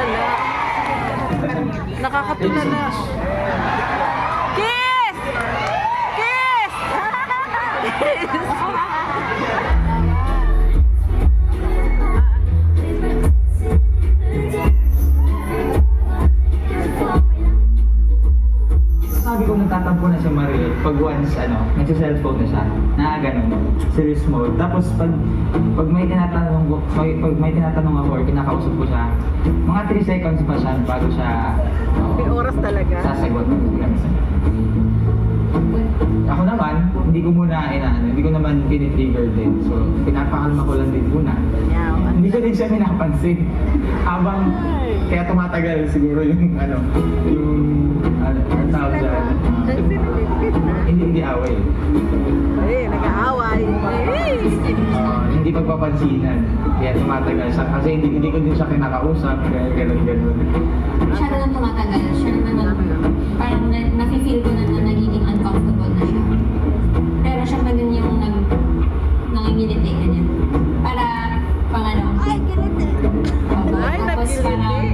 Nakakatulala. Nakakatulala. Kiss! Kiss! Sabi ko natatampo na siya Mariel pag once nagsa-cellphone na siya, ganun, serious mode. Tapos pag may tinatanong ako or kinakausap ko siya, mga 3 seconds pa siya bago siya May oras talaga. sasagot. Ako naman, hindi ko naman pinitrigger din. So, pinapakalma ko lang din muna. Hindi ko din siya pinapansin. Kaya tumatagal siguro yung ang tawag dyan. Hindi away. Ay, nag-aaway. Hindi pagpapansinan. Kaya tumatagal siya. Kasi hindi ko din siya kinakausap. Kaya ganun. Siya na lang tumatagal. Siya na parang nafe-feel ko na nagiging uncomfortable na siya. Pero siya pa din yung nangingiliti ganyan. Para ay, kiliti! Tapos parang,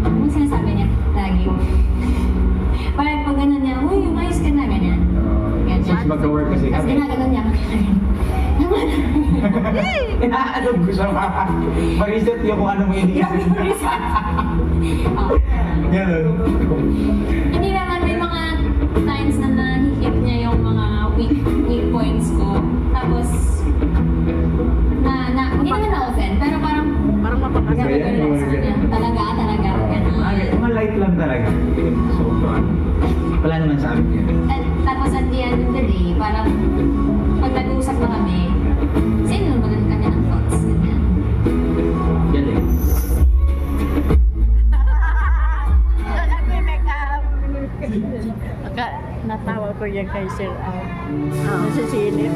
ano sinasabi niya lagi? Parang pag gano'n niya, uy, umayos ka na, ganyan. Since magka-work kasi Tapos kami. ginaganon niya ako. Inaanog ko siya. Ma-reset yung kung ano mo hindi. Ganun. Hindi naman, may mga times na nahihit niya yung mga weak points ko. Tapos, hindi naman na-offend, pero parang mapakasal. nag-relax ko niya. Talaga. Ganun. Mga light lang talaga. So, wala naman sa amin yun. Tapos at the end of the day, parang pag nag-uusap na kami, sinulmagan kami ng thoughts. Ganyan. Yan eh. Natawa ko yan kay Sir Al. Nasisilip.